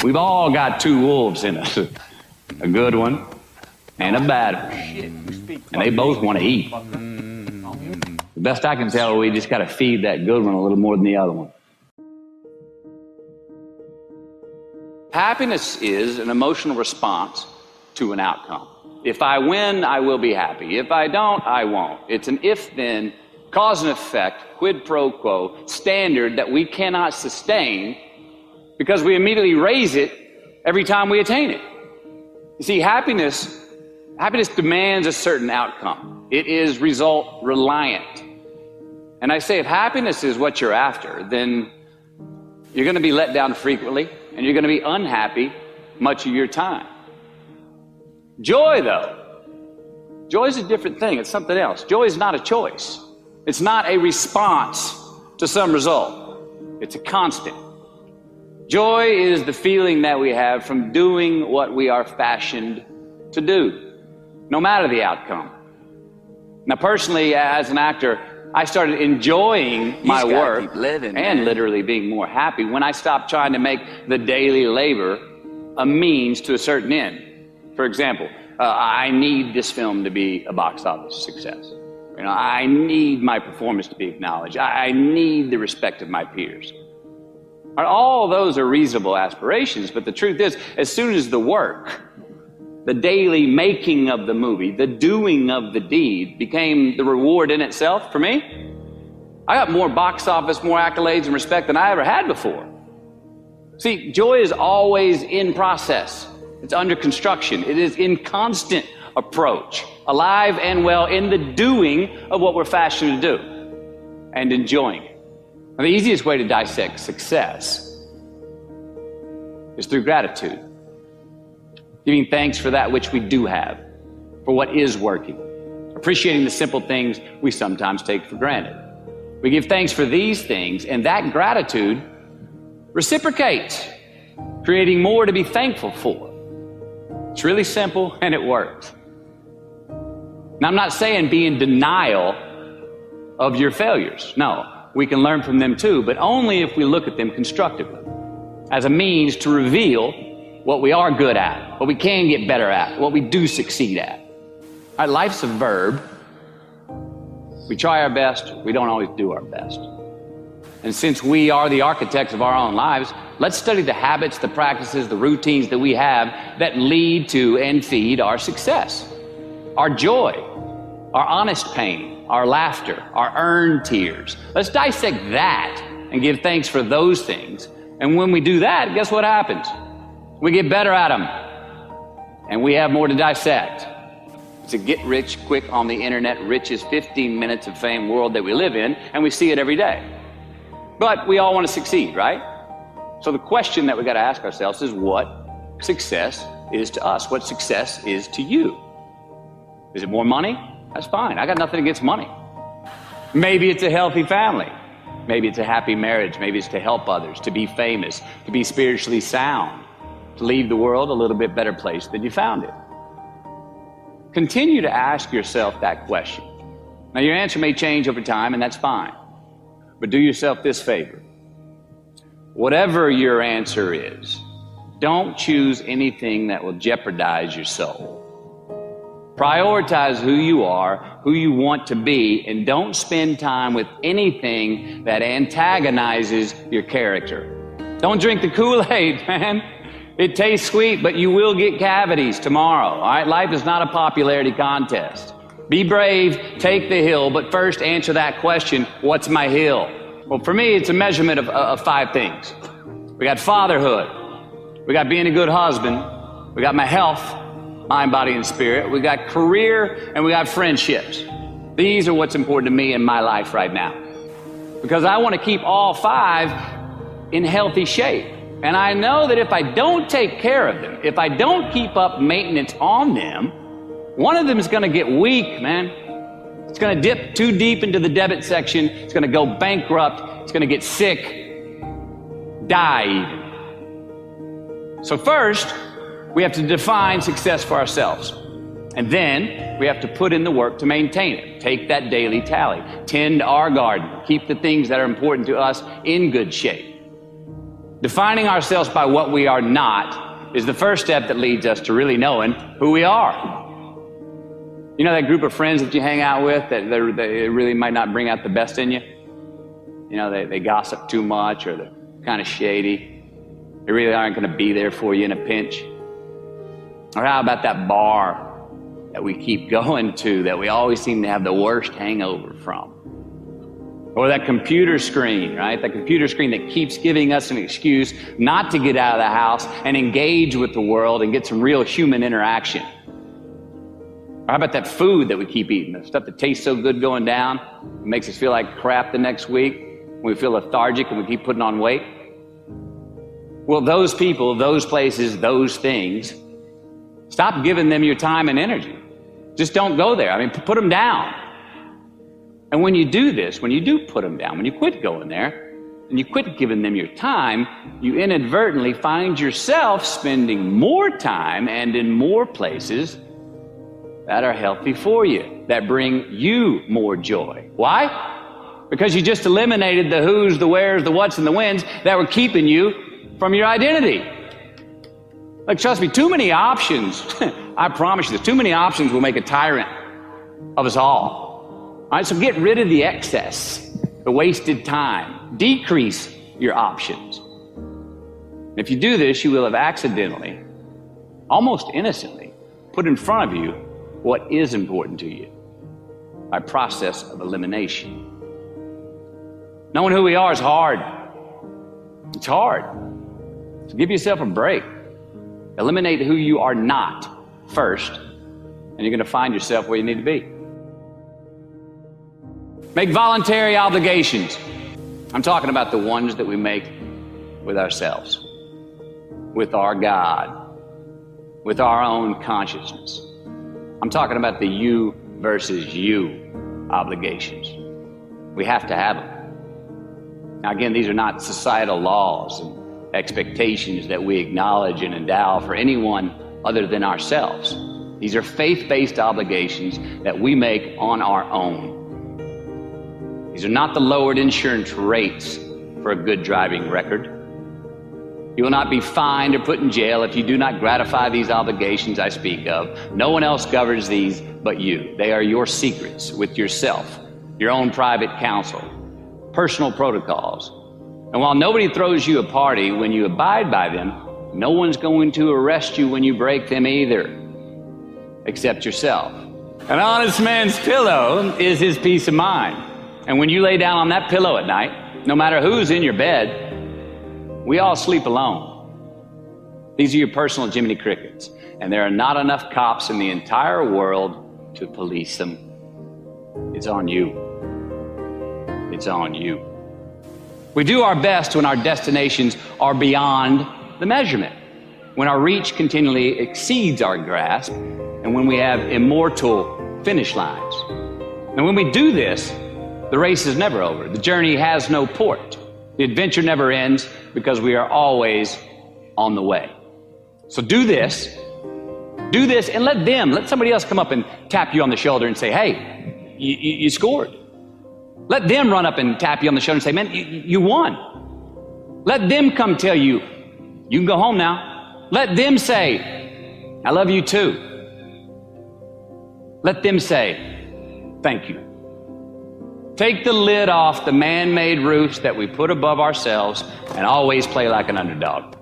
We've all got two wolves in us, a good one and a bad one, and they both want to eat. The best I can tell, we just got to feed that good one a little more than the other one. Happiness is an emotional response to an outcome. If I win, I will be happy. If I don't, I won't. It's an if-then, cause and effect, quid pro quo standard that we cannot sustain because we immediately raise it every time we attain it. You see, happiness demands a certain outcome. It is result reliant. And I say, if happiness is what you're after, then you're going to be let down frequently, and you're going to be unhappy much of your time. Joy, though, joy is a different thing. It's something else. Joy is not a choice. It's not a response to some result. It's a constant. Joy is the feeling that we have from doing what we are fashioned to do, no matter the outcome. Now, personally, as an actor, I started enjoying my work and literally being more happy when I stopped trying to make the daily labor a means to a certain end. For example, I need this film to be a box office success. You know, I need my performance to be acknowledged. I need the respect of my peers. All those are reasonable aspirations, but the truth is, as soon as the work, the daily making of the movie, the doing of the deed became the reward in itself for me, I got more box office, more accolades and respect than I ever had before. See, joy is always in process. It's under construction. It is in constant approach, alive and well in the doing of what we're fashioned to do and enjoying it. Now, the easiest way to dissect success is through gratitude. Giving thanks for that which we do have, for what is working. Appreciating the simple things we sometimes take for granted. We give thanks for these things, and that gratitude reciprocates, creating more to be thankful for. It's really simple, and it works. Now, I'm not saying be in denial of your failures. No, we can learn from them too, but only if we look at them constructively, as a means to reveal what we are good at, what we can get better at, what we do succeed at. All right, life's a verb. We try our best, we don't always do our best. And since we are the architects of our own lives, let's study the habits, the practices, the routines that we have that lead to and feed our success, our joy, our honest pain, our laughter, our earned tears. Let's dissect that and give thanks for those things. And when we do that, guess what happens? We get better at them, and we have more to dissect. It's a get-rich-quick on the internet, richest 15 minutes of fame world that we live in, and we see it every day. But we all want to succeed, right? So the question that we got to ask ourselves is what success is to us, what success is to you. Is it more money? That's fine. I got nothing against money. Maybe it's a healthy family. Maybe it's a happy marriage. Maybe it's to help others, to be famous, to be spiritually sound, to leave the world a little bit better place than you found it. Continue to ask yourself that question. Now, your answer may change over time, and that's fine. But do yourself this favor. Whatever your answer is, don't choose anything that will jeopardize your soul. Prioritize who you are, who you want to be, and don't spend time with anything that antagonizes your character. Don't drink the Kool-Aid, man. It tastes sweet, but you will get cavities tomorrow, all right? Life is not a popularity contest. Be brave, take the hill, but first answer that question, what's my hill? Well, for me, it's a measurement of 5 things. We got fatherhood. We got being a good husband. We got my health, mind, body, and spirit. We got career, and we got friendships. These are what's important to me in my life right now. Because I want to keep all 5 in healthy shape. And I know that if I don't take care of them, if I don't keep up maintenance on them, one of them is going to get weak, man. It's going to dip too deep into the debit section. It's going to go bankrupt. It's going to get sick, die even. So first, we have to define success for ourselves. And then we have to put in the work to maintain it. Take that daily tally. Tend our garden. Keep the things that are important to us in good shape. Defining ourselves by what we are not is the first step that leads us to really knowing who we are. You know that group of friends that you hang out with that they really might not bring out the best in you? You know, they gossip too much, or they're kind of shady. They really aren't going to be there for you in a pinch. Or how about that bar that we keep going to that we always seem to have the worst hangover from? Or that computer screen, right? That computer screen that keeps giving us an excuse not to get out of the house and engage with the world and get some real human interaction. Or how about that food that we keep eating, the stuff that tastes so good going down, it makes us feel like crap the next week, we feel lethargic and we keep putting on weight? Well, those people, those places, those things, stop giving them your time and energy. Just don't go there. I mean, put them down. And when you do this, when you do put them down, when you quit going there, and you quit giving them your time, you inadvertently find yourself spending more time and in more places that are healthy for you, that bring you more joy. Why? Because you just eliminated the who's, the where's, the what's, and the when's that were keeping you from your identity. Like, trust me, too many options, I promise you this, too many options will make a tyrant of us all. All right, so get rid of the excess, the wasted time. Decrease your options. If you do this, you will have accidentally, almost innocently, put in front of you what is important to you by process of elimination. Knowing who we are is hard. It's hard. So give yourself a break. Eliminate who you are not first, and you're going to find yourself where you need to be. Make voluntary obligations. I'm talking about the ones that we make with ourselves, with our God, with our own consciousness. I'm talking about the you versus you obligations. We have to have them. Now again, these are not societal laws and expectations that we acknowledge and endow for anyone other than ourselves. These are faith-based obligations that we make on our own. These are not the lowered insurance rates for a good driving record. You will not be fined or put in jail if you do not gratify these obligations I speak of. No one else governs these but you. They are your secrets with yourself, your own private counsel, personal protocols. And while nobody throws you a party when you abide by them, no one's going to arrest you when you break them either, except yourself. An honest man's pillow is his peace of mind. And when you lay down on that pillow at night, no matter who's in your bed, we all sleep alone. These are your personal Jiminy Crickets, and there are not enough cops in the entire world to police them. It's on you. It's on you. We do our best when our destinations are beyond the measurement, when our reach continually exceeds our grasp, and when we have immortal finish lines. And when we do this, the race is never over. The journey has no port. The adventure never ends because we are always on the way. So do this, and let somebody else come up and tap you on the shoulder and say, hey, you scored. Let them run up and tap you on the shoulder and say, man, you won. Let them come tell you, you can go home now. Let them say, I love you too. Let them say, thank you. Take the lid off the man-made roofs that we put above ourselves and always play like an underdog.